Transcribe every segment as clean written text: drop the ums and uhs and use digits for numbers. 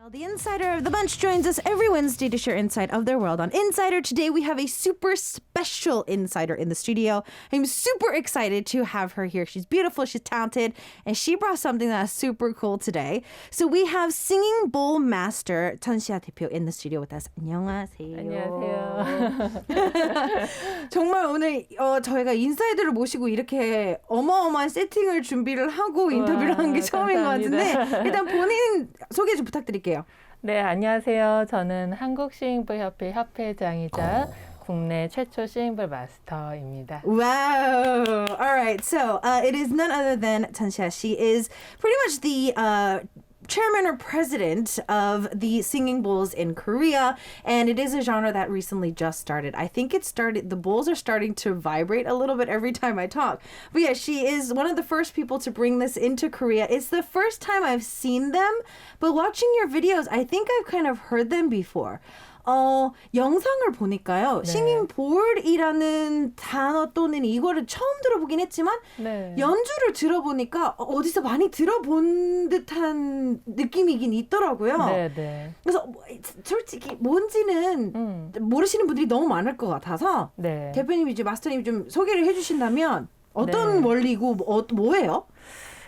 The insider of the bunch joins us every Wednesday to share insight of their world on Insider. Today we have a super special insider in the studio. I'm super excited to have her here. She's beautiful, she's talented, and she brought something that's super cool today. So we have singing bowl master 천시아 대표 in the studio with us. 안녕하세요. 안녕하세요. 정말 오늘 저희가 인사이더를 모시고 이렇게 어마어마한 세팅을 준비를 하고 인터뷰를 한 게 처음인 것 같은데 일단 본인 소개 좀 부탁드릴게요. 네, 안녕하세요. 저는 한국시잉볼협회 협회장이자 국내 최초 시잉볼 마스터입니다. Wow. All right. So it is none other than Tanxia. She is pretty much the chairman or president of the singing bowls in Korea, and it is a genre that recently just started. I think the bowls are starting to vibrate a little bit every time I talk. But yeah, she is one of the first people to bring this into Korea. It's the first time I've seen them, but watching your videos, I think I've kind of heard them before. 영상을 보니까요. 네. 싱잉 볼이라는 단어 또는 이거를 처음 들어보긴 했지만 네. 연주를 들어보니까 어디서 많이 들어본 듯한 느낌이긴 있더라고요. 네, 네. 그래서 솔직히 뭔지는 모르시는 분들이 너무 많을 것 같아서 네. 대표님이 이제 마스터님이 좀 소개를 해주신다면 어떤 네. 원리고 뭐예요?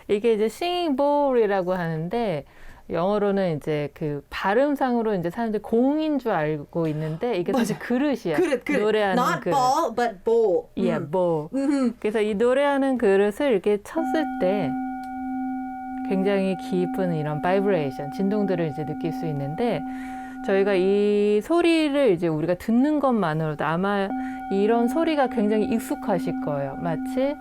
이게 이제 싱잉볼이라고 하는데 영어로는 이제 그 발음상으로 이제 사람들이 공인 줄 알고 있는데 이게 사실 그릇이야. 그릇. 노래하는 Not 그릇. ball, but bowl. 예, bowl. 그래서 이 노래하는 그릇을 이렇게 쳤을 때 굉장히 깊은 이런 바이브레이션, 진동들을 이제 느낄 수 있는데 저희가 이 소리를 이제 우리가 듣는 것만으로도 아마 이런 소리가 굉장히 익숙하실 거예요. 마치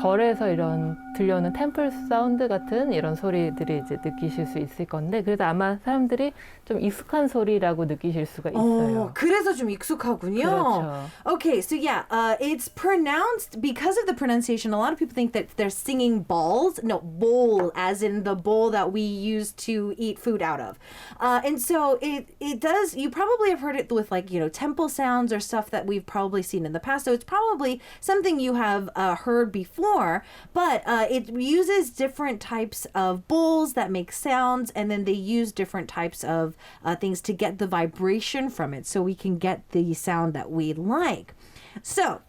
절에서 이런 들려오는 템플 사운드 같은 이런 소리들이 이제 느끼실 수 있을 건데 그래서 아마 사람들이 좀 익숙한 소리라고 느끼실 수가 있어요. 그래서 좀 익숙하군요. 그렇죠. Okay, so yeah, it's pronounced because of the pronunciation. A lot of people think that they're singing balls. No, bowl, as in the bowl that we use to eat food out of. And so it does. You probably have heard it with temple sounds or stuff that we've probably seen in the past. So it's probably something you have heard before, but it uses different types of bowls that make sounds, and then they use different types of things to get the vibration from it so we can get the sound that we like. So,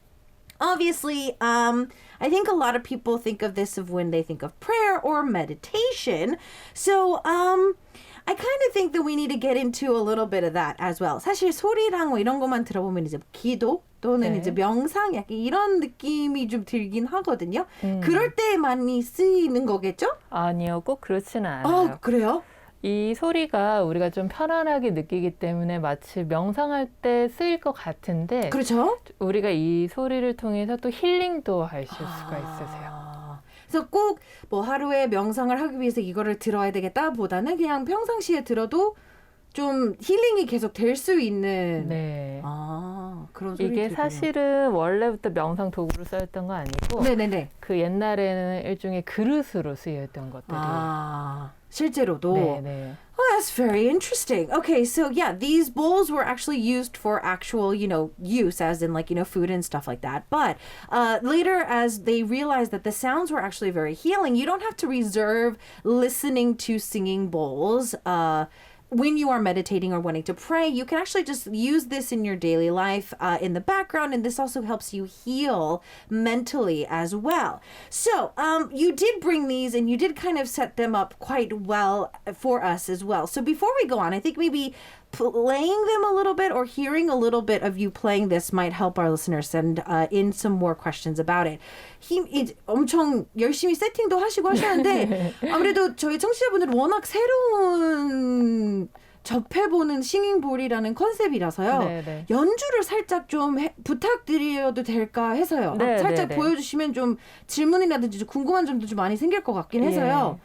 obviously, I think a lot of people think of this of when they think of prayer or meditation. So, I kind of think that we need to get into a little bit of that as well. 사실 소리랑 뭐 이런 것만 들어보면 이제 기도 또는 네. 이제 명상 약간 이런 느낌이 좀 들긴 하거든요. 그럴 때 많이 쓰이는 거겠죠? 아니요, 꼭 그렇지는 않아요. 그래요? 이 소리가 우리가 좀 편안하게 느끼기 때문에 마치 명상할 때 쓰일 것 같은데 그렇죠? 우리가 이 소리를 통해서 또 힐링도 하실 수가 있으세요. 그래서 꼭 뭐 하루에 명상을 하기 위해서 이거를 들어야 되겠다 보다는 그냥 평상시에 들어도 좀 힐링이 계속 될 수 있는 네. 그런 소리 이게 들군요. 사실은 원래부터 명상 도구로 쓰였던 거 아니고 네네네. 그 옛날에는 일종의 그릇으로 쓰였던 것들이 실제로도 네. Oh, that's very interesting. Okay, so yeah, these bowls were actually used for actual, use as in food and stuff like that. But later, as they realized that the sounds were actually very healing, you don't have to reserve listening to singing bowls. When you are meditating or wanting to pray, you can actually just use this in your daily life in the background, and this also helps you heal mentally as well. So, you did bring these, and you did kind of set them up quite well for us as well. So before we go on, I think maybe playing them a little bit or hearing a little bit of you playing this might help our listeners send in some more questions about it. 엄청 열심히 세팅도 하시고 하셨는데 아무래도 저희 청취자분들은 워낙 새로운 접해보는 싱잉볼이라는 컨셉이라서요. 네네. 연주를 살짝 좀 부탁드려도 될까 해서요. 네, 살짝 네네. 보여주시면 좀 질문이라든지 좀 궁금한 점도 좀 많이 생길 것 같긴 해서요.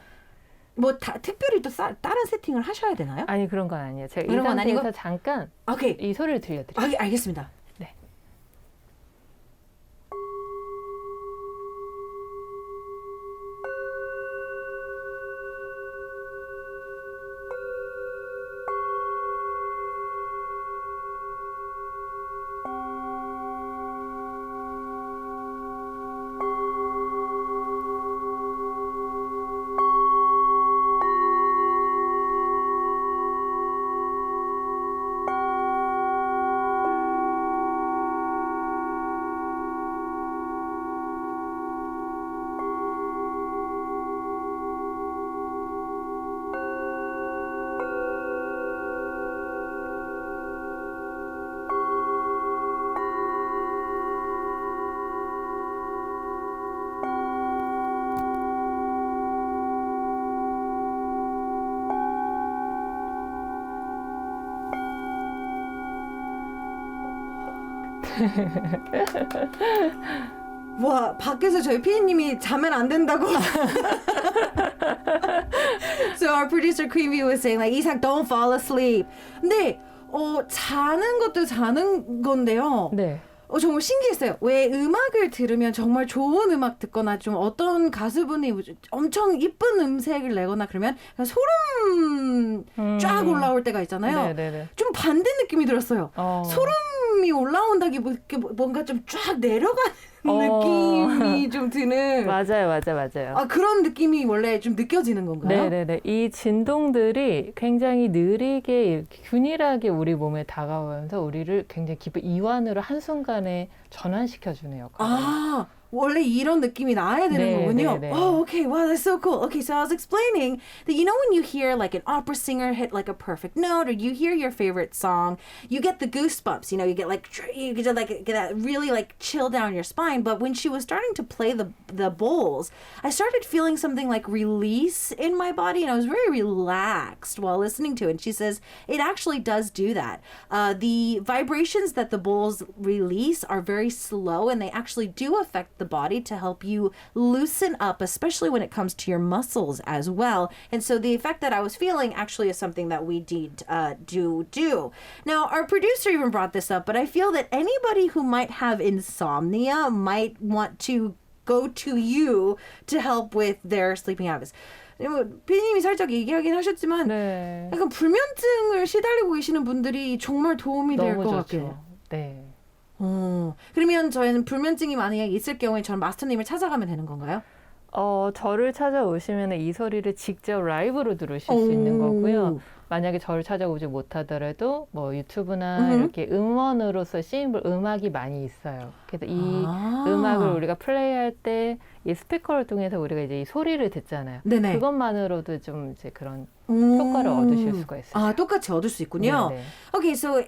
뭐 특별히 또 다른 세팅을 하셔야 되나요? 아니 그런 건 아니에요. 제가 이 그런 건 상태에서 아니고? 잠깐 오케이. 이 소리를 들려드릴게요. 알겠습니다. 네. 와, 밖에서 저희 피디님이 자면 안 된다고. So our producer Creamy was saying like, 이삭, don't fall asleep. 근데 자는 것도 자는 건데요. 네. 정말 신기했어요. 왜 음악을 들으면 정말 좋은 음악 듣거나 좀 어떤 가수분이 엄청 이쁜 음색을 내거나 그러면 소름 쫙 올라올 때가 있잖아요. 네네네. 좀 반대 느낌이 들었어요. 소름이 올라온다기 뭔가 좀 쫙 내려가는 느낌이 좀 드는. 맞아요. 그런 느낌이 원래 좀 느껴지는 건가요? 네네네. 이 진동들이 굉장히 느리게 이렇게 균일하게 우리 몸에 다가오면서 우리를 굉장히 깊은 이완으로 한순간에 전환시켜주는 역할을. 원래 이런 느낌이 나야 되는 거군요. 네. Oh, okay. Wow, that's so cool. Okay, so I was explaining that when you hear like an opera singer hit like a perfect note, or you hear your favorite song, you get the goosebumps. You get get that really like chill down your spine. But when she was starting to play the bowls, I started feeling something like release in my body, and I was very relaxed while listening to it. And she says it actually does do that. The vibrations that the bowls release are very slow, and they actually do affect the body to help you loosen up, especially when it comes to your muscles as well. And so the effect that I was feeling actually is something that we did do. Now, our producer even brought this up, but I feel that anybody who might have insomnia might want to go to you to help with their sleeping habits. 피디님이 살짝 얘기하긴 하셨지만 네. 약간 불면증을 시달리고 계시는 분들이 정말 도움이 될 것 같아요. 네. 그러면 저희는 불면증이 만약에 있을 경우에 저는 마스터님을 찾아가면 되는 건가요? 저를 찾아오시면 이 소리를 직접 라이브로 들으실 수 있는 거고요. 만약에 저를 찾아오지 못하더라도 뭐 유튜브나 이렇게 음원으로서 싱글 음악이 많이 있어요. 그래서 이 음악을 우리가 플레이할 때 이 스피커를 통해서 우리가 이제 이 소리를 듣잖아요. 네네. 그것만으로도 좀 이제 그런 효과를 얻으실 수가 있어요. 똑같이 얻을 수 있군요. 네네. Okay, so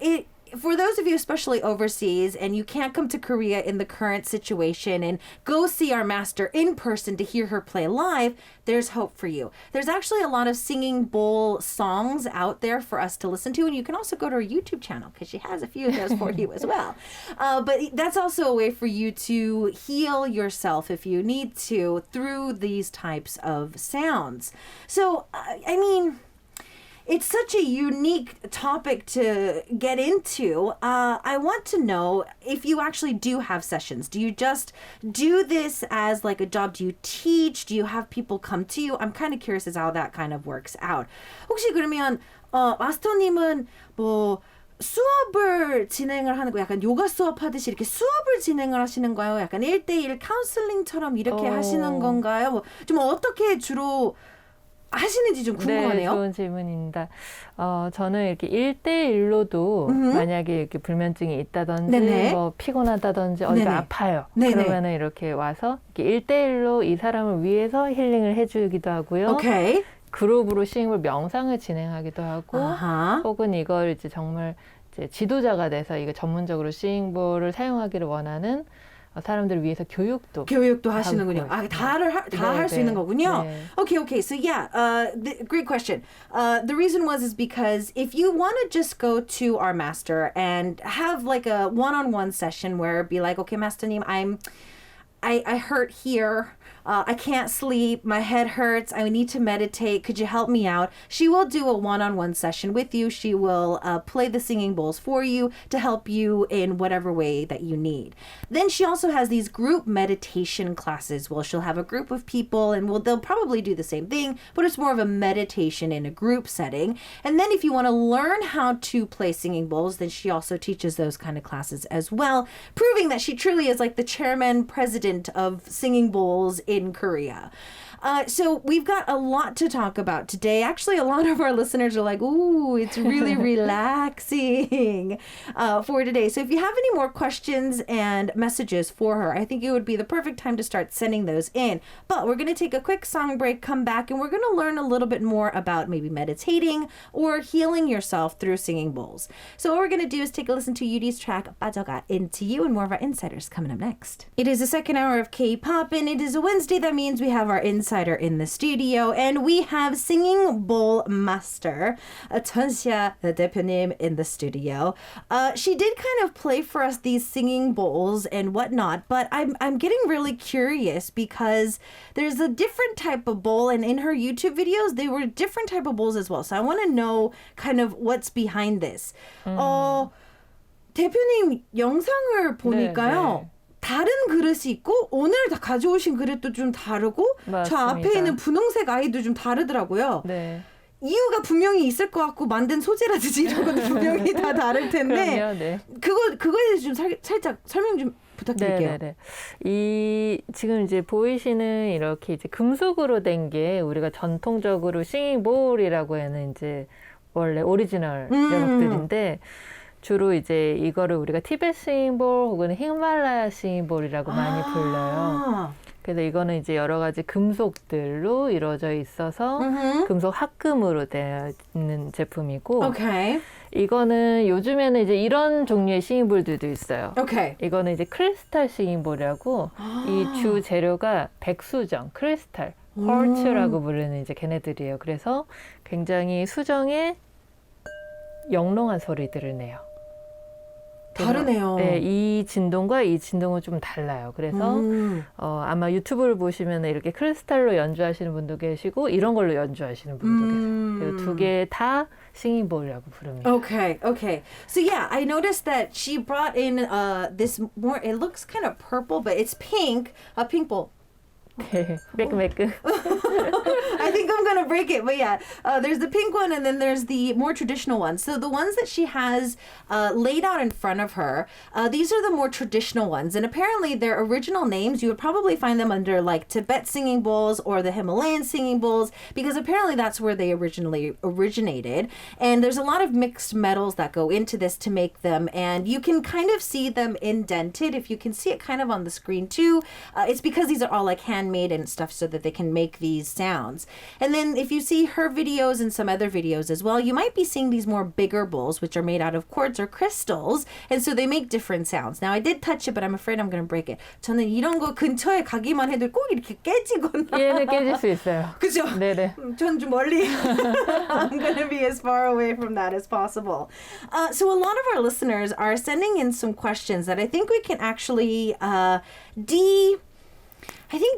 for those of you especially overseas and you can't come to Korea in the current situation and go see our master in person to hear her play live, there's hope for you. There's actually a lot of singing bowl songs out there for us to listen to, and you can also go to her YouTube channel because she has a few of those for you as well. But that's also a way for you to heal yourself if you need to through these types of sounds. So, I mean, it's such a unique topic to get into. I want to know if you actually do have sessions. Do you just do this as like a job? Do you teach? Do you have people come to you? I'm kind of curious as how that kind of works out. 혹시 그러면 마스터님은 뭐 수업을 진행을 하는 거 약간 요가 수업 하듯이 이렇게 수업을 진행을 하시는 거예요? 약간 1대1 카운슬링처럼 이렇게 하시는 건가요? 뭐 좀 어떻게 주로 하시는지 좀 궁금하네요. 네, 좋은 질문입니다. 저는 이렇게 1대1로도 만약에 이렇게 불면증이 있다든지 네네. 뭐 피곤하다든지 어디가 네네. 아파요. 네네. 그러면은 이렇게 와서 이렇게 1대1로 이 사람을 위해서 힐링을 해주기도 하고요. 오케이. 그룹으로 싱글 명상을 진행하기도 하고 혹은 이걸 이제 정말 이제 지도자가 돼서 이거 전문적으로 싱글을 사용하기를 원하는 사람들을 위해서 교육도 하시는군요. 다 할 수 있는 거군요. 네. Okay. So yeah, great question. The reason is because if you want to just go to our master and have like a one-on-one session where be like, okay, master님, I hurt here. I can't sleep. My head hurts. I need to meditate. Could you help me out? She will do a one-on-one session with you. She will play the singing bowls for you to help you in whatever way that you need. Then she also has these group meditation classes. Well, she'll have a group of people and they'll probably do the same thing, but it's more of a meditation in a group setting. And then if you want to learn how to play singing bowls, then she also teaches those kind of classes as well, proving that she truly is like the chairman, president of singing bowls in Korea. So we've got a lot to talk about today. Actually, a lot of our listeners are like, ooh, it's really relaxing for today. So if you have any more questions and messages for her, I think it would be the perfect time to start sending those in. But we're going to take a quick song break, come back, and we're going to learn a little bit more about maybe meditating or healing yourself through singing bowls. So what we're going to do is take a listen to Yudi's track, 빠져가 Into You, and more of our insiders coming up next. It is the second hour of K-pop, and it is a Wednesday. That means we have our insiders Insider in the studio, and we have Singing Bowl Master, Tunsia 대표님, in the studio. She did kind of play for us these singing bowls and whatnot, but I'm getting really curious because there's a different type of bowl, and in her YouTube videos, they were different type of bowls as well. So I want to know kind of what's behind this. 대표님 영상을 보니까요. 네. 다른 그릇이 있고 오늘 다 가져오신 그릇도 좀 다르고 맞습니다. 저 앞에 있는 분홍색 아이도 좀 다르더라고요. 네. 이유가 분명히 있을 것 같고 만든 소재라든지 이런 것도 분명히 다 다를 텐데 그럼요, 네. 그거에 대해서 좀 살짝 설명 좀 부탁드릴게요. 네네네. 이 지금 이제 보이시는 이렇게 이제 금속으로 된 게 우리가 전통적으로 싱잉 볼이라고 하는 이제 원래 오리지널 녀석들인데 주로 이제 이거를 우리가 티베트 싱잉 볼 혹은 히말라야 싱잉 볼이라고 많이 불러요. 그래서 이거는 이제 여러 가지 금속들로 이루어져 있어서 금속 합금으로 되어 있는 제품이고 Okay. 이거는 요즘에는 이제 이런 종류의 싱잉볼들도 있어요. Okay. 이거는 이제 크리스탈 싱잉볼이라고 이 주 재료가 백수정, 크리스탈, 쿼츠라고 부르는 이제 걔네들이에요. 그래서 굉장히 수정에 영롱한 소리들을 내요. 다르네요. 네, 이 진동과 이 진동은 좀 달라요. 그래서 아마 유튜브를 보시면 이렇게 크리스탈로 연주하시는 분도 계시고 이런 걸로 연주하시는 분도 계세요. 두 개 다 싱잉볼이라고 부릅니다. Okay, okay. So yeah, I noticed that she brought in this more, it looks kind of purple, but it's pink, a pink bowl. 네, 매끈매끈. I think I'm gonna break it, but yeah, there's the pink one and then there's the more traditional ones. So the ones that she has laid out in front of her, these are the more traditional ones, and apparently their original names you would probably find them under like Tibet singing bowls or the Himalayan singing bowls because apparently that's where they originally originated. And there's a lot of mixed metals that go into this to make them, and you can kind of see them indented. If you can see it kind of on the screen too, it's because these are all like handmade and stuff so that they can make these sounds. And then if you see her videos and some other videos as well, you might be seeing these more bigger bowls which are made out of quartz or crystals, and so they make different sounds. Now I did touch it, but I'm afraid I'm going to break it. 저는 이런 거 근처에 가기만 해도 꼭 이렇게 깨지거나. 얘는 깨질 수 있어요. 그죠? 네네. 전 좀 멀리. I'm going to be as far away from that as possible. So a lot of our listeners are sending in some questions that I think we can actually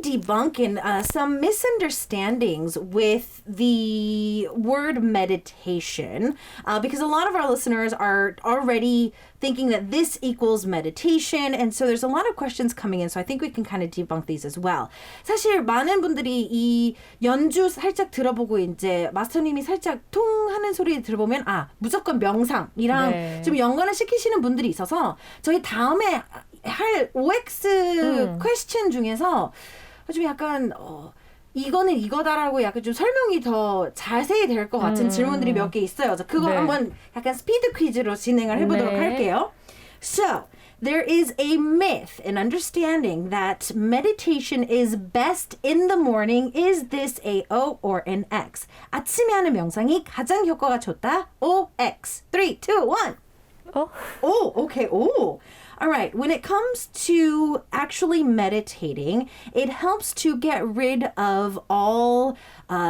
debunk in some misunderstandings with the word meditation, because a lot of our listeners are already thinking that this equals meditation, and so there's a lot of questions coming in, so I think we can kind of debunk these as well. 사실 많은 분들이 이 연주 살짝 들어보고 이제 마스터님이 살짝 통 하는 소리 들어보면 무조건 명상이랑 네. 좀 연관을 시키시는 분들이 있어서 저희 다음에 할 OX 퀘스천 중에서 좀 약간 이거는 이거다라고 약간 좀 설명이 더 자세히 될 것 같은 질문들이 몇 개 있어요. 그래서 그거 네. 한번 약간 스피드 퀴즈로 진행을 해보도록 네. 할게요. So, there is a myth, an understanding that meditation is best in the morning. Is this a O or an X? 아침에 하는 명상이 가장 효과가 좋다. O, X. 3, 2, 1. Oh, okay. Oh. All right. When it comes to actually meditating, it helps to get rid of all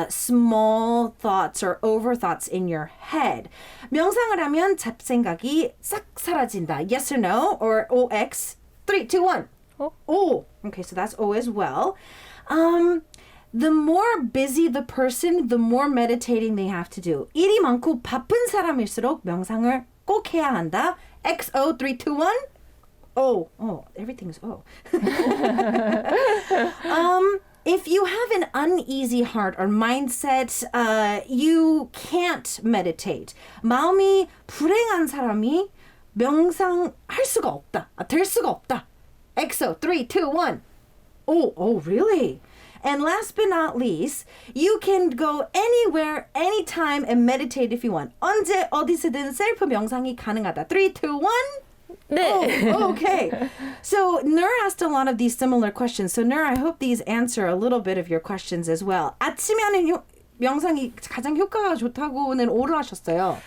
small thoughts or overthoughts in your head. 명상을 하면 잡생각이 싹 사라진다. Yes or no? Or OX? 3, 2, 1. Oh. Okay, so that's O as well. The more busy the person, the more meditating they have to do. 일이 많고 바쁜 사람일수록 명상을 꼭 해야 한다. XO 3, 2, 1. Oh, everything's O. If you have an uneasy heart or mindset, you can't meditate. 마음이 불행한 사람이 명상할 수가 없다. 될 수가 없다. XO 3, 2, 1. Oh, really? And last but not least, you can go anywhere, anytime and meditate if you want. 언제 어디서든 셀프 명상이 가능하다. 3, 2, 1. 네. Oh, okay. So Nur asked a lot of these similar questions. So Nur, I hope these answer a little bit of your questions as well. 아침에 하는 명상이 가장 효과가 좋다고는 오를 하셨어요.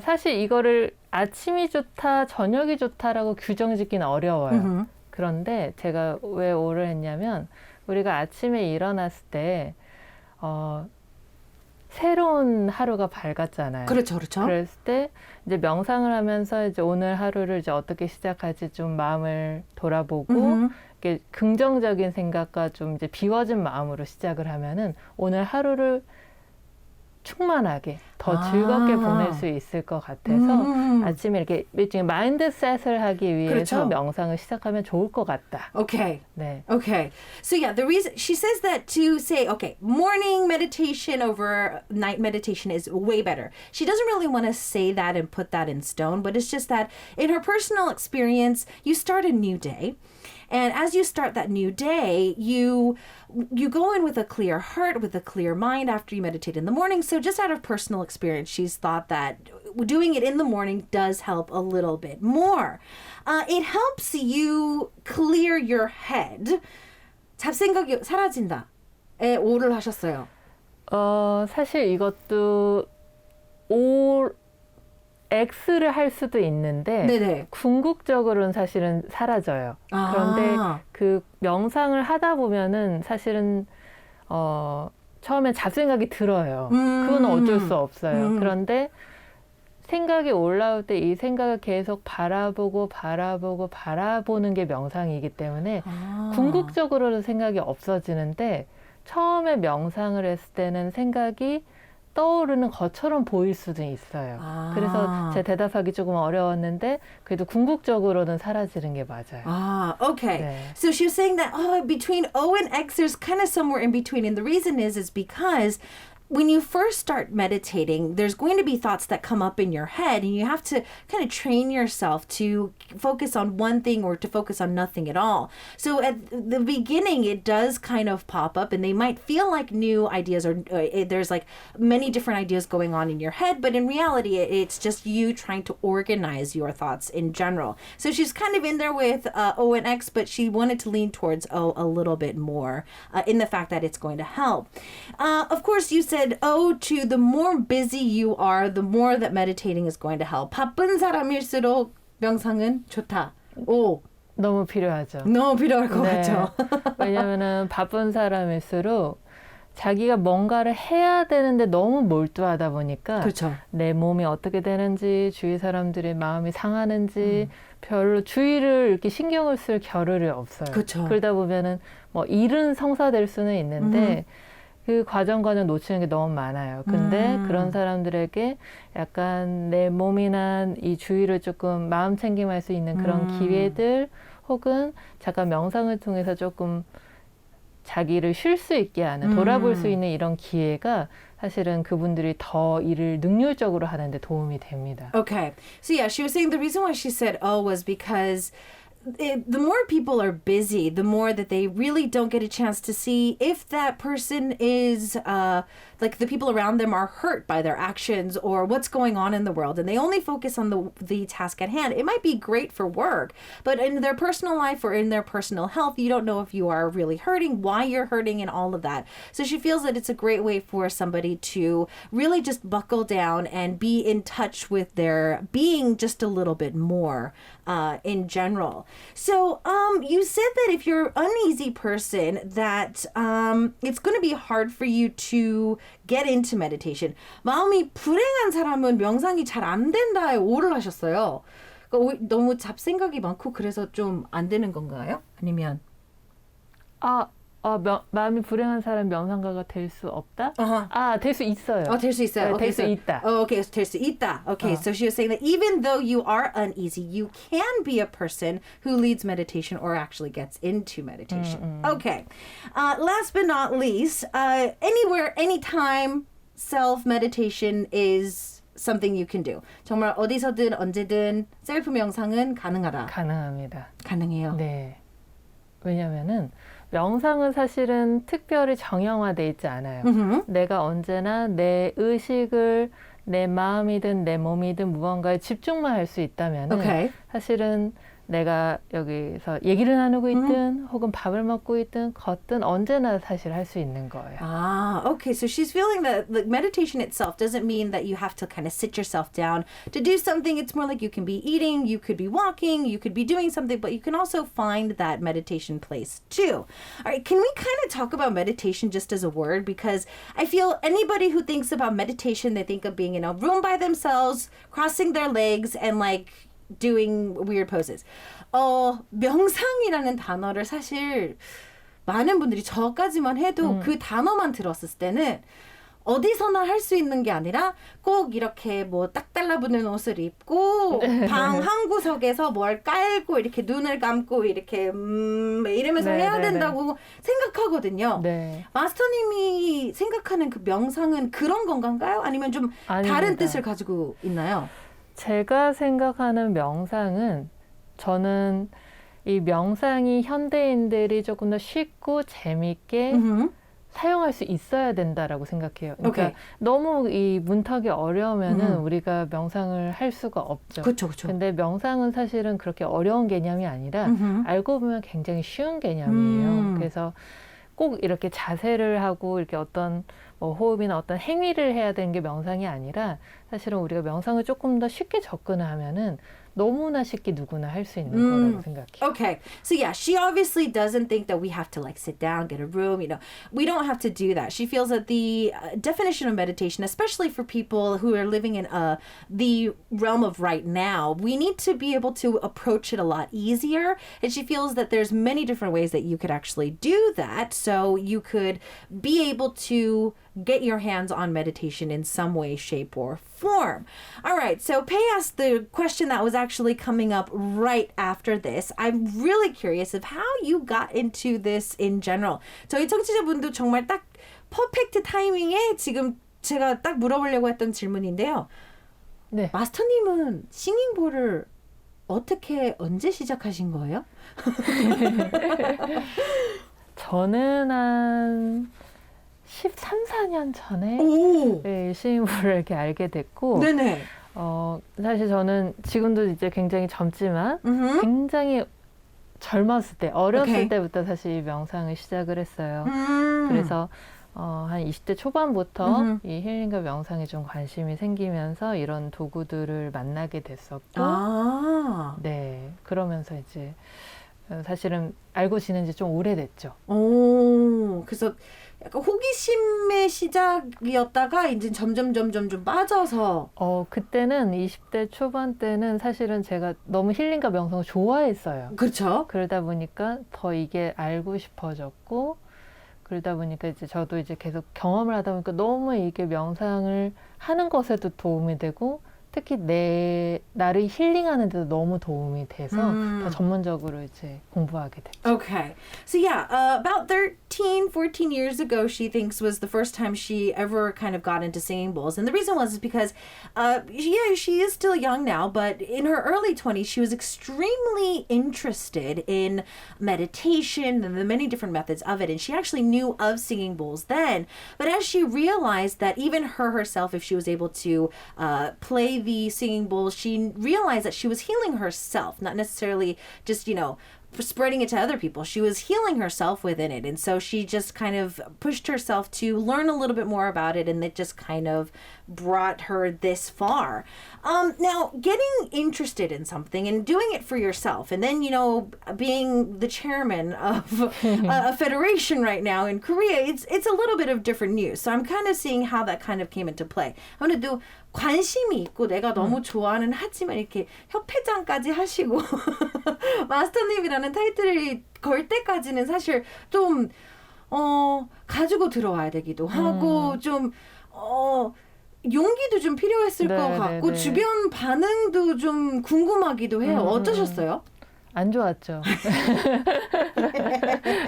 사실 이거를 아침이 좋다, 저녁이 좋다라고 규정짓기는 어려워요. 그런데 제가 왜 오를 했냐면 우리가 아침에 일어났을 때 새로운 하루가 밝았잖아요. 그렇죠, 그렇죠. 그랬을 때 이제 명상을 하면서 이제 오늘 하루를 이제 어떻게 시작할지 좀 마음을 돌아보고 이렇게 긍정적인 생각과 좀 이제 비워진 마음으로 시작을 하면은 오늘 하루를 충만하게 더 즐겁게 보낼 수 있을 것 같아서 아침에 이렇게 일종의 마인드셋을 하기 위해서 그렇죠. 명상을 시작하면 좋을 것 같다. Okay. 네. Okay. So yeah, the reason she says that to say, okay, morning meditation over night meditation is way better. She doesn't really want to say that and put that in stone, but it's just that in her personal experience, you start a new day. And as you start that new day, you go in with a clear heart, with a clear mind after you meditate in the morning. So just out of personal experience, she's thought that doing it in the morning does help a little bit more. It helps you clear your head. 잡생각이 사라진다에 오를 하셨어요. 사실 이것도 X를 할 수도 있는데 네네. 궁극적으로는 사실은 사라져요. 그런데 그 명상을 하다 보면은 사실은 처음에 잡생각이 들어요. 그건 어쩔 수 없어요. 그런데 생각이 올라올 때 이 생각을 계속 바라보는 게 명상이기 때문에 궁극적으로는 생각이 없어지는데 처음에 명상을 했을 때는 생각이 떠오르는 것처럼 보일 수도 있어요. 그래서 제 대답하기 조금 어려웠는데 그래도 궁극적으로는 사라지는 게 맞아요. Okay. 네. So she was saying that between O and X, there's kind of somewhere in between. And the reason is because when you first start meditating, there's going to be thoughts that come up in your head, and you have to kind of train yourself to focus on one thing or to focus on nothing at all. So at the beginning, it does kind of pop up, and they might feel like new ideas, or there's like many different ideas going on in your head, but in reality, it's just you trying to organize your thoughts in general. So she's kind of in there with O and X, but she wanted to lean towards O a little bit more in the fact that it's going to help. Of course, you said O to the more busy you are, the more that meditating is going to help. 바쁜 사람일수록 명상은 좋다. 오, 너무 필요하죠. 너무 필요할 것 네. 같죠. 왜냐하면 바쁜 사람일수록 자기가 뭔가를 해야 되는데 너무 몰두하다 보니까 그렇죠. 내 몸이 어떻게 되는지 주위 사람들의 마음이 상하는지 별로 주의를 이렇게 신경을 쓸 겨를이 없어요. 그쵸. 그러다 보면은 뭐 일은 성사될 수는 있는데 그 과정 놓치는 게 너무 많아요. 근데 그런 사람들에게 약간 내 몸이나 이 주위를 조금 마음 챙김할 수 있는 그런 기회들 혹은 잠깐 명상을 통해서 조금 자기를 쉴 수 있게 하는 돌아볼 수 있는 이런 기회가 사실은 그분들이 더 일을 능률적으로 하는 데 도움이 됩니다. Okay. So yeah, she was saying the reason why she said O was because the more people are busy, the more that they really don't get a chance to see if that person is like the people around them are hurt by their actions or what's going on in the world, and they only focus on the task at hand. It might be great for work, but in their personal life or in their personal health, you don't know if you are really hurting, why you're hurting, and all of that. So she feels that it's a great way for somebody to really just buckle down and be in touch with their being just a little bit more in general. So you said that if you're an uneasy person, that it's going to be hard for you to get into meditation. 마음이 불행한 사람은 명상이 잘 안 된다에 오를 하셨어요. 그러니까 너무 잡생각이 많고 그래서 좀 안 되는 건가요? 아니면 마음이 불행한 사람 명상가가 될 수 없다? 될 수 있어요. 될 수 있어요. 네, Okay, 될 수 있다. Okay, 될 수 있다. Okay, so she was saying that even though you are uneasy, you can be a person who leads meditation or actually gets into meditation. Okay, last but not least, anywhere, anytime, self-meditation is something you can do. 정말 어디서든 언제든 셀프 명상은 가능하다. 가능합니다. 가능해요. 네. 왜냐면은 명상은 사실은 특별히 정형화돼 있지 않아요. 내가 언제나 내 의식을 내 마음이든 내 몸이든 무언가에 집중만 할 수 있다면 Okay. 사실은 내가 여기서 얘기를 나누고 있든 혹은 밥을 먹고 있든 걷든 언제나 사실 할 수 있는 거예요. Ah, okay. So she's feeling that like meditation itself doesn't mean that you have to kind of sit yourself down to do something. It's more like you can be eating, you could be walking, you could be doing something, but you can also find that meditation place too. All right. Can we kind of talk about meditation just as a word? Because I feel anybody who thinks about meditation, they think of being in a room by themselves, crossing their legs, and like doing weird poses. 명상이라는 단어를 사실 많은 분들이 저까지만 해도 그 단어만 들었을 때는 어디서나 할 수 있는 게 아니라 꼭 이렇게 뭐 딱 달라붙는 옷을 입고 방 한 구석에서 뭘 깔고 이렇게 눈을 감고 이렇게 이러면서 해야 된다고 생각하거든요. 네. 마스터님이 생각하는 그 명상은 그런 건가요? 아니면 좀 아닙니다. 다른 뜻을 가지고 있나요? 제가 생각하는 명상은 저는 이 명상이 현대인들이 조금 더 쉽고 재밌게 사용할 수 있어야 된다라고 생각해요. 그러니까 오케이. 너무 이 문턱이 어려우면은 우리가 명상을 할 수가 없죠. 그렇죠, 그렇죠. 근데 명상은 사실은 그렇게 어려운 개념이 아니라 알고 보면 굉장히 쉬운 개념이에요. 그래서 꼭 이렇게 자세를 하고 이렇게 어떤 뭐 호흡이나 어떤 행위를 해야 되는 게 명상이 아니라 사실은 우리가 명상을 조금 더 쉽게 접근하면은 너무나 쉽게 누구나 할 수 있는 거라고 생각해요. Okay. So yeah, she obviously doesn't think that we have to like sit down, get a room, you know. We don't have to do that. She feels that the definition of meditation, especially for people who are living in the realm of right now, we need to be able to approach it a lot easier. And she feels that there's many different ways that you could actually do that. So you could be able to get your hands on meditation in some way, shape, or form. All right, so Pei asked the question that was actually coming up right after this. I'm really curious of how you got into this in general. 저희 청취자분도 정말 딱 퍼펙트 타이밍에 지금 제가 딱 물어보려고 했던 질문인데요. 네. 마스터님은 싱잉볼을 어떻게 언제 시작하신 거예요? 저는 한 13, 14년 전에 오, 네, 시인부를 이렇게 알게 됐고 네네. 사실 저는 지금도 이제 굉장히 젊지만 굉장히 젊었을 때, 어렸을 오케이. 때부터 사실 명상을 시작을 했어요. 그래서 한 20대 초반부터 이 힐링과 명상에 좀 관심이 생기면서 이런 도구들을 만나게 됐었고, 아, 네, 그러면서 이제 사실은 알고 지낸 지 좀 오래됐죠. 오, 그래서 약간 호기심의 시작이었다가 이제 점점 좀 빠져서. 그때는 20대 초반 때는 사실은 제가 너무 힐링과 명상을 좋아했어요. 그렇죠. 그러다 보니까 더 이게 알고 싶어졌고, 그러다 보니까 이제 저도 이제 계속 경험을 하다 보니까 너무 이게 명상을 하는 것에도 도움이 되고, 특히 나를 힐링하는 데도 너무 도움이 돼서 더 전문적으로 이제 공부하게 됐죠. Okay. So yeah, about 14 years ago, she thinks was the first time she ever kind of got into singing bowls. And the reason was is because, she is still young now, but in her early 20s, she was extremely interested in meditation and the many different methods of it. And she actually knew of singing bowls then. But as she realized that even herself, if she was able to play the singing bowls, she realized that she was healing herself, not necessarily just, spreading it to other people. She was healing herself within it. And so she just kind of pushed herself to learn a little bit more about it. And it just kind of brought her this far. Now, getting interested in something and doing it for yourself, and then, being the chairman of a federation right now in Korea, it's a little bit of different news. So I'm kind of seeing how that kind of came into play. 아무래도 관심이 있고 내가 너무 좋아하는 하지만 이렇게 협회장까지 하시고 마스터님이라는 타이틀을 걸 때까지는 사실 좀 가지고 들어와야 되기도 하고 좀 용기도 좀 필요했을 것 같고 네. 주변 반응도 좀 궁금하기도 해요. 어떠셨어요? 안 좋았죠.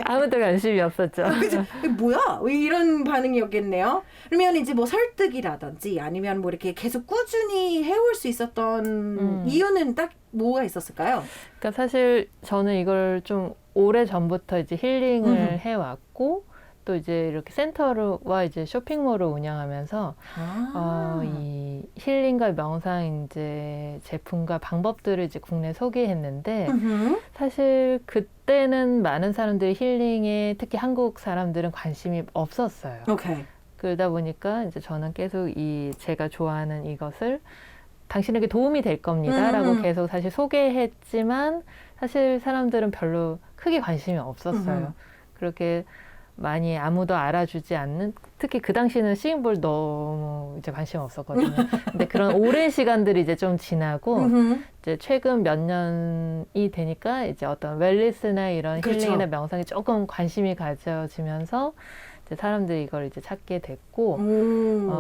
아무도 관심이 없었죠. 그죠? 뭐야? 왜 이런 반응이었겠네요. 그러면 이제 뭐 설득이라든지 아니면 뭐 이렇게 계속 꾸준히 해올 수 있었던 이유는 딱 뭐가 있었을까요? 그러니까 사실 저는 이걸 좀 오래 전부터 이제 힐링을 해왔고, 또 이제 이렇게 센터와 이제 쇼핑몰을 운영하면서 아. 이 힐링과 명상 이제 제품과 방법들을 이제 국내에 소개했는데 Mhm. 사실 그때는 많은 사람들이 힐링에 특히 한국 사람들은 관심이 없었어요. Okay. 그러다 보니까 이제 저는 계속 제가 좋아하는 이것을 당신에게 도움이 될 겁니다라고 계속 사실 소개했지만 사실 사람들은 별로 크게 관심이 없었어요. 그렇게 많이 아무도 알아주지 않는, 특히 그 당시에는 싱잉볼 너무 이제 관심 없었거든요. 근데 그런 오랜 시간들이 이제 좀 지나고 이제 최근 몇 년이 되니까 이제 어떤 웰니스나 이런 그렇죠. 힐링이나 명상에 조금 관심이 가져지면서 이제 사람들이 이걸 이제 찾게 됐고,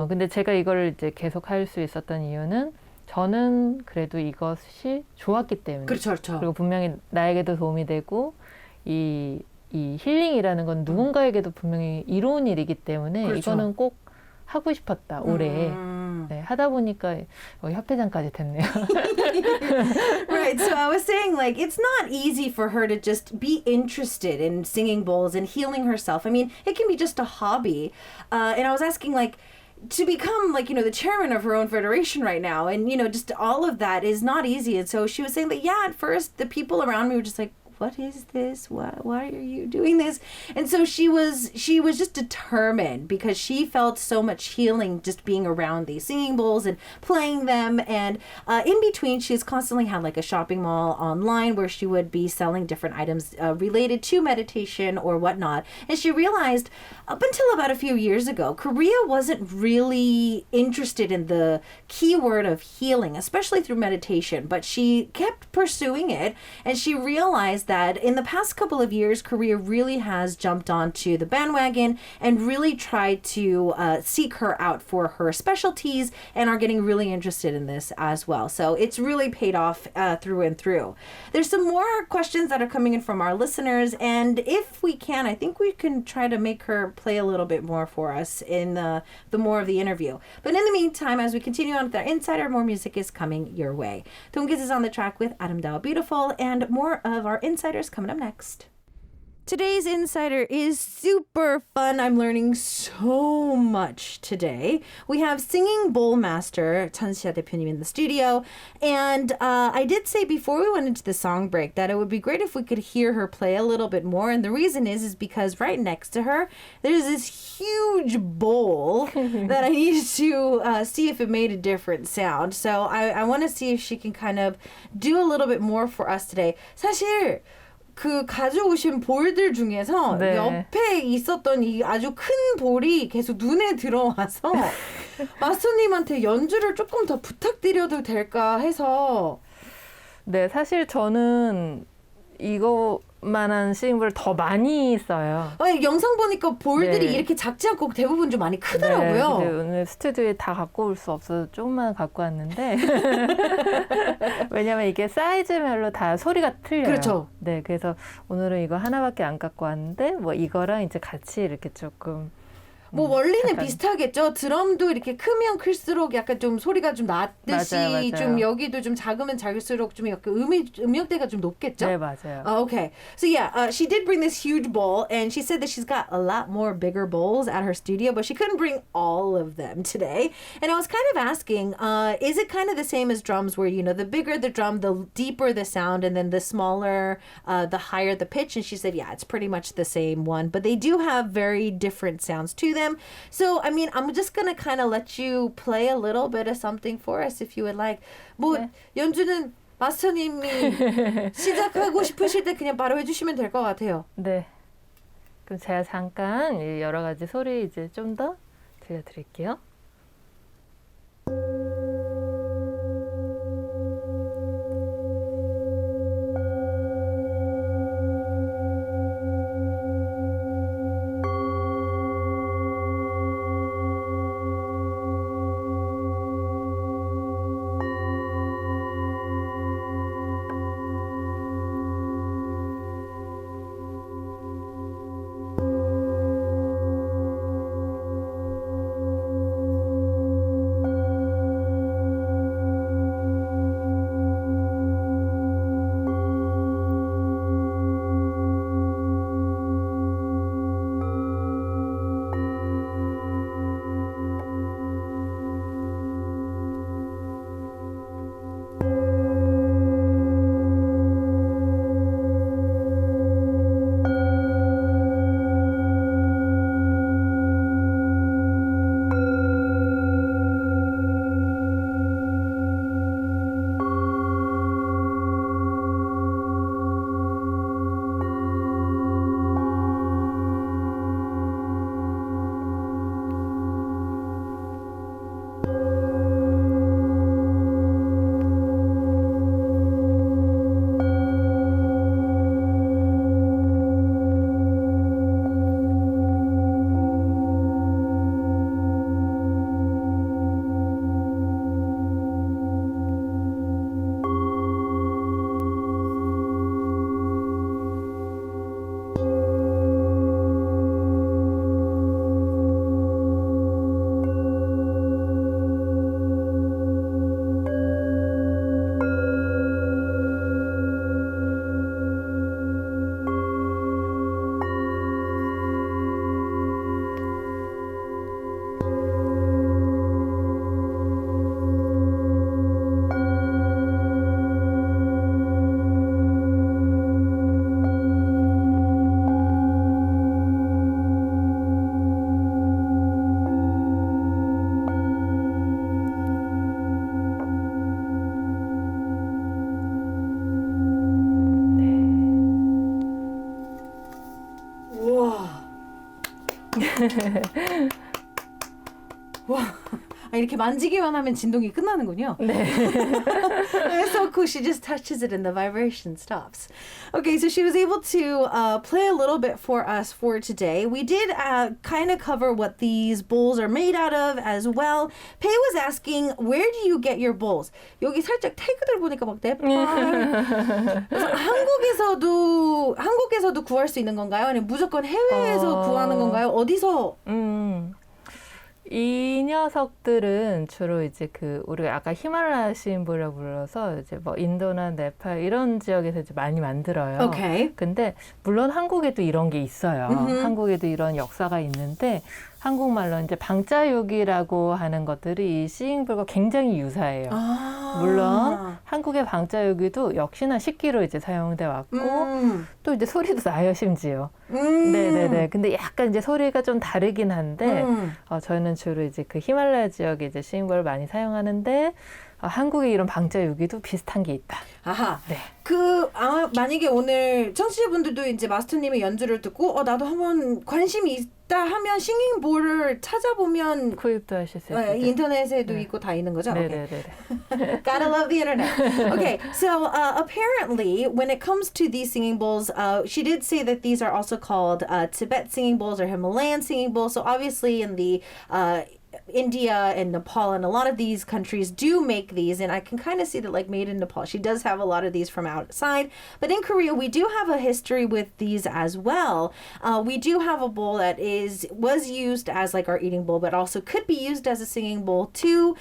근데 제가 이걸 이제 계속 할 수 있었던 이유는 저는 그래도 이것이 좋았기 때문에. 그렇죠, 그렇죠. 그리고 분명히 나에게도 도움이 되고 이 힐링이라는 건 누군가에게도 분명히 이로운 일이기 때문에 그렇죠. 이거는 꼭 하고 싶었다 올해. 네, 하다 보니까 협회장까지 됐네요. Right. So I was saying, like, it's not easy for her to just be interested in singing bowls and healing herself. I mean, it can be just a hobby. And I was asking, like, to become, like, you know, the chairman of her own federation right now, and, you know, just all of that is not easy. And so she was saying that, yeah, at first the people around me were just like, what is this? Why are you doing this? And so she was just determined because she felt so much healing just being around these singing bowls and playing them. And in between, she's constantly had like a shopping mall online where she would be selling different items related to meditation or whatnot. And she realized up until about a few years ago, Korea wasn't really interested in the keyword of healing, especially through meditation, but she kept pursuing it. And she realized that in the past couple of years, Korea really has jumped onto the bandwagon and really tried to seek her out for her specialties and are getting really interested in this as well. So it's really paid off through and through. There's some more questions that are coming in from our listeners, and if we can, I think we can try to make her play a little bit more for us in the more of the interview. But in the meantime, as we continue on with our Insider, more music is coming your way. Dongkiz is on the track with 아름다워 Beautiful, and more of our Insiders coming up next. Today's Insider is super fun. I'm learning so much today. We have singing bowl master Chansia 대표님 in the studio. And I did say before we went into the song break that it would be great if we could hear her play a little bit more. And the reason is because right next to her, there's this huge bowl that I needed to see if it made a different sound. So I want to see if she can kind of do a little bit more for us today. 사실 그 가져오신 볼들 중에서 네. 옆에 있었던 이 아주 큰 볼이 계속 눈에 들어와서 마스터님한테 연주를 조금 더 부탁드려도 될까 해서. 네, 사실 저는 이거만한 싱잉볼을 더 많이 써요. 영상 보니까 볼들이 네. 이렇게 작지 않고 대부분 좀 많이 네, 크더라고요. 근데 오늘 스튜디오에 다 갖고 올 수 없어서 조금만 갖고 왔는데 왜냐면 이게 사이즈별로 다 소리가 틀려요. 그렇죠. 네, 그래서 오늘은 이거 하나밖에 안 갖고 왔는데 뭐 이거랑 이제 같이 이렇게 조금 뭐 원리는 약간. 비슷하겠죠. 드럼도 이렇게 크면 클수록 약간 좀 소리가 좀 낮듯이 맞아요. 좀 여기도 좀 작으면 작을수록 좀 약간 음역대가 좀 높겠죠. 네, 맞아요. Okay. So yeah, she did bring this huge bowl, and she said that she's got a lot more bigger bowls at her studio, but she couldn't bring all of them today. And I was kind of asking, is it kind of the same as drums where, you know, the bigger the drum, the deeper the sound, and then the smaller, the higher the pitch? And she said, yeah, it's pretty much the same one, but they do have very different sounds to them. So, I mean, I'm just going to kind of let you play a little bit of something for us if you would like. 뭐, 네. 연주는 마스터님이 시작하고 싶으실 때 그냥 바로 해주시면 될 것 같아요. 네. 그럼 제가 잠깐 이 여러 가지 소리 이제 좀 더 들려드릴게요. 와, 이렇게 만지기만 하면 진동이 끝나는군요. 네. It's so cool. She just touches it and the vibration stops. Okay, so she was able to play a little bit for us for today. We did kind of cover what these bowls are made out of as well. Pei was asking, where do you get your bowls? 여기 살짝 태그들 보니까 막 네팔. 그래서 한국에서도 구할 수 있는 건가요? 아니면 무조건 해외에서 구하는 건가요? 어디서? 이 녀석들은 주로 이제 우리가 아까 히말라야 시인볼이라고 불러서 이제 뭐 인도나 네팔 이런 지역에서 이제 많이 만들어요. Okay. 근데 물론 한국에도 이런 게 있어요. 한국에도 이런 역사가 있는데 한국말로 이제 방자육이라고 하는 것들이 이 시잉볼과 굉장히 유사해요. 물론 한국의 방자육이도 역시나 식기로 이제 사용돼 왔고 또 이제 소리도 나요, 심지어. 네네네. 근데 약간 이제 소리가 좀 다르긴 한데 저희는 주로 이제 그 히말라야 지역에 이제 시잉볼을 많이 사용하는데 한국에 이런 방자유기도 비슷한 게 있다. 아하. 네. 만약에 오늘 청취자분들도 이제 마스터님의 연주를 듣고 나도 한번 관심이 있다 하면 싱잉볼을 찾아보면 구입도 하실 수 있어요. 인터넷에도 있고 다 있는 거죠? 네네네. Okay. Gotta love the internet. Okay, so apparently when it comes to these singing bowls, she did say that these are also called Tibet singing bowls or Himalayan singing bowls. So obviously in the India and Nepal and a lot of these countries do make these, and I can kind of see that like made in Nepal. She does have a lot of these from outside, but in Korea we do have a history with these as well. We do have a bowl that was used as like our eating bowl, but also could be used as a singing bowl too.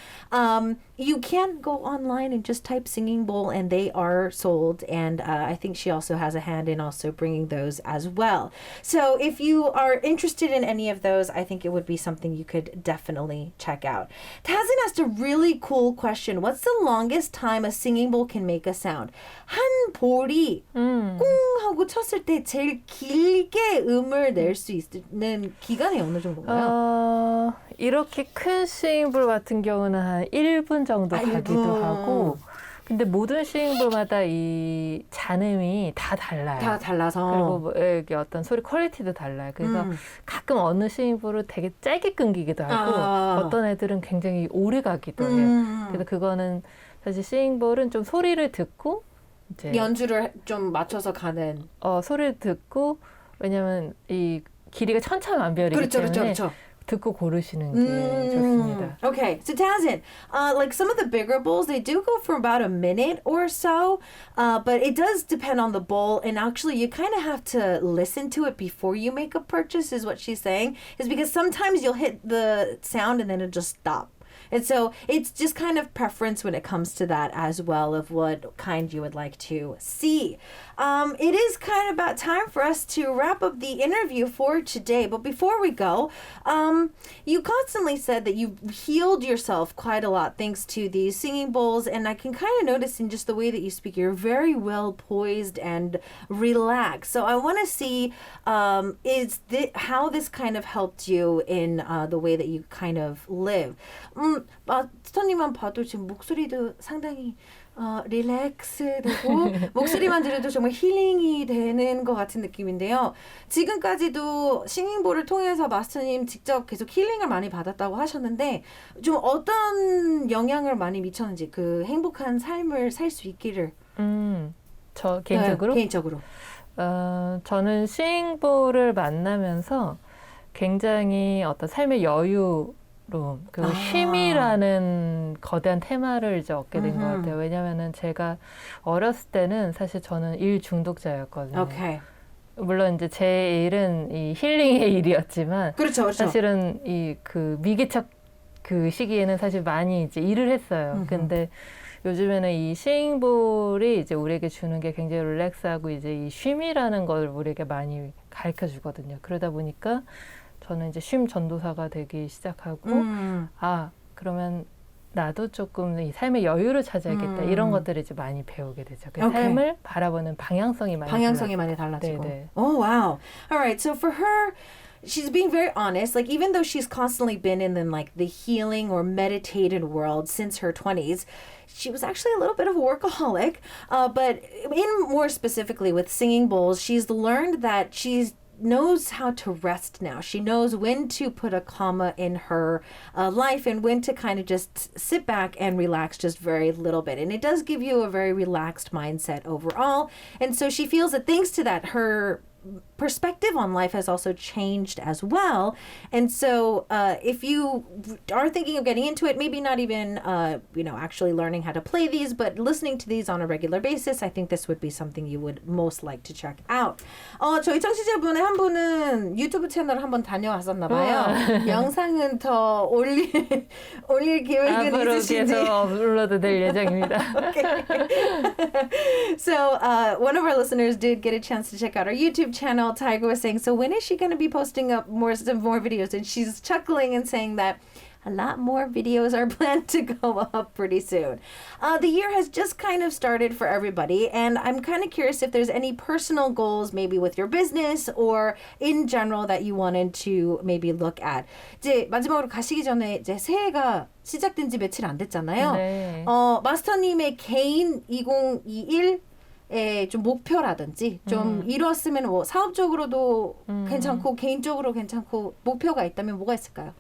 You can go online and just type singing bowl and they are sold, and I think she also has a hand in also bringing those as well. So if you are interested in any of those, I think it would be something you could definitely check out. Tazin asked a really cool question. What's the longest time a singing bowl can make a sound? 한 볼이 꿍 하고 쳤을 때 제일 길게 음을 낼 수 있는 기간이 어느 정도인가요? 이렇게 큰 스윙볼 같은 경우는 한 1분 정도 가기도 하고, 근데 모든 스윙볼마다 이 잔음이 다 달라요. 다 달라서. 그리고 뭐 여기 어떤 소리 퀄리티도 달라요. 그래서 가끔 어느 스윙볼은 되게 짧게 끊기기도 하고, 어떤 애들은 굉장히 오래 가기도 해요. 그래서 그거는 사실 스윙볼은 좀 소리를 듣고 이제 연주를 좀 맞춰서 가는. 소리를 듣고, 왜냐면 이 길이가 천차만별이기 때문에. 그렇죠. 듣고 고르시는 게 좋습니다. Okay, so Tazin, like some of the bigger bowls, they do go for about a minute or so, but it does depend on the bowl, and actually you kind of have to listen to it before you make a purchase, is what she's saying, is because sometimes you'll hit the sound and then it'll just stop. And so it's just kind of preference when it comes to that as well, of what kind you would like to see. It is kind of about time for us to wrap up the interview for today. But before we go, you constantly said that you healed yourself quite a lot thanks to these singing bowls. And I can kind of notice in just the way that you speak, you're very well poised and relaxed. So I want to see how this kind of helped you in the way that you kind of live. 마스터님만 봐도 지금 목소리도 상당히 릴렉스되고 목소리만 들어도 정말 힐링이 되는 것 같은 느낌인데요. 지금까지도 싱잉볼을 통해서 마스터님 직접 계속 힐링을 많이 받았다고 하셨는데 좀 어떤 영향을 많이 미쳤는지 그 행복한 삶을 살 수 있기를. 저 개인적으로? 네, 개인적으로. 저는 싱잉볼을 만나면서 굉장히 어떤 삶의 여유 그 쉼이라는 거대한 테마를 이제 얻게 된 것 같아요. 왜냐면은 제가 어렸을 때는 사실 저는 일 중독자였거든요. Okay. 물론 이제 제 일은 이 힐링의 일이었지만, 그렇죠. 사실은 이 그 미개척 그 시기에는 사실 많이 이제 일을 했어요. 근데 요즘에는 이 싱잉볼이 이제 우리에게 주는 게 굉장히 릴렉스하고 이제 이 쉼이라는 걸 우리에게 많이 가르쳐 주거든요. 그러다 보니까 저는 이제 쉼 전도사가 되기 시작하고, 그러면 나도 조금 이 삶의 여유를 찾아야겠다. 이런 것들을 이제 많이 배우게 되죠. 그 삶을 바라보는 방향성이 많이 달라지고. 네네. Oh, wow. All right. So for her, she's being very honest. Like, even though she's constantly been in like the healing or meditated world since her 20s, she was actually a little bit of a workaholic. But more specifically with singing bowls, she's learned that she's knows how to rest now. She knows when to put a comma in her life and when to kind of just sit back and relax just very little bit. And it does give you a very relaxed mindset overall. And so she feels that thanks to that, her perspective on life has also changed as well. And so if you are thinking of getting into it, maybe not even actually learning how to play these, but listening to these on a regular basis, I think this would be something you would most like to check out. 저희 청취자분의 한 분은 유튜브 채널 한번 다녀왔었나 봐요. 영상은 더 올릴 계획은 앞으로 있으신지. 계속 업로드 될 예정입니다. So one of our listeners did get a chance to check out our YouTube channel. Tiger was saying, so when is she going to be posting up some more videos? And she's chuckling and saying that a lot more videos are planned to go up pretty soon. The year has just kind of started for everybody, and I'm kind of curious if there's any personal goals, maybe with your business or in general, that you wanted to maybe look at. 이제 마지막으로 가시기 전에 이제 새해가 시작된 지 며칠 안 됐잖아요. 네. 마스터님의 개인 2021 좀 목표라든지 좀 이뤘으면 뭐 사업적으로도 괜찮고 개인적으로 괜찮고 목표가 있다면 뭐가 있을까요?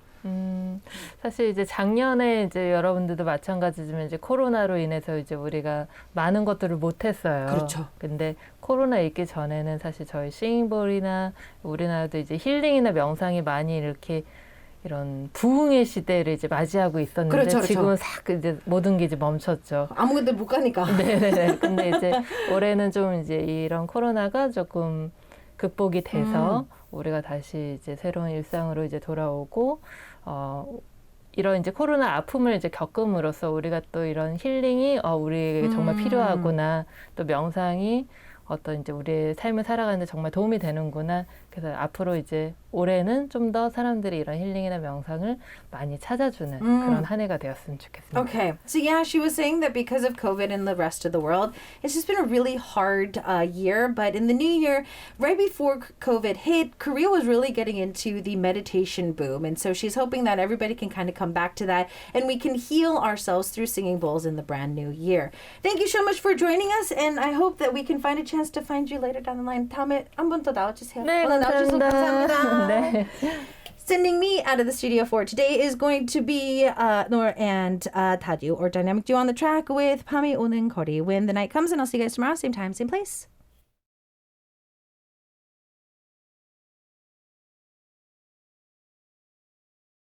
사실 이제 작년에 이제 여러분들도 마찬가지지만 이제 코로나로 인해서 이제 우리가 많은 것들을 못했어요. 그렇죠. 근데 코로나 있기 전에는 사실 저희 싱잉볼이나 우리나라도 이제 힐링이나 명상이 많이 이렇게 이런 부흥의 시대를 이제 맞이하고 있었는데 그렇죠. 지금은 싹 이제 모든 게 이제 멈췄죠. 아무것도 못 가니까. 네네네. 근데 이제 올해는 좀 이제 이런 코로나가 조금 극복이 돼서 우리가 다시 이제 새로운 일상으로 이제 돌아오고 이런 이제 코로나 아픔을 이제 겪음으로써 우리가 또 이런 힐링이 우리에게 정말 필요하구나, 또 명상이 어떤 이제 우리의 삶을 살아가는데 정말 도움이 되는구나. 그래서 앞으로 이제 올해는 좀 더 사람들이 이런 힐링이나 명상을 많이 찾아주는 그런 한 해가 되었으면 좋겠습니다. Okay. So yeah, she was saying that because of COVID and the rest of the world, it's just been a really hard year. But in the new year, right before COVID hit, Korea was really getting into the meditation boom. And so she's hoping that everybody can kind of come back to that and we can heal ourselves through singing bowls in the brand new year. Thank you so much for joining us. And I hope that we can find a chance to find you later down the line. 다음에 한 번 더 나와주세요. 네, 오늘 나와주셔서 감사합니다. 네. Sending me out of the studio for today is going to be Nor and Taju, or Dynamic Duo on the track with 밤이 오는 거리, When the Night Comes. And I'll see you guys tomorrow, same time, same place.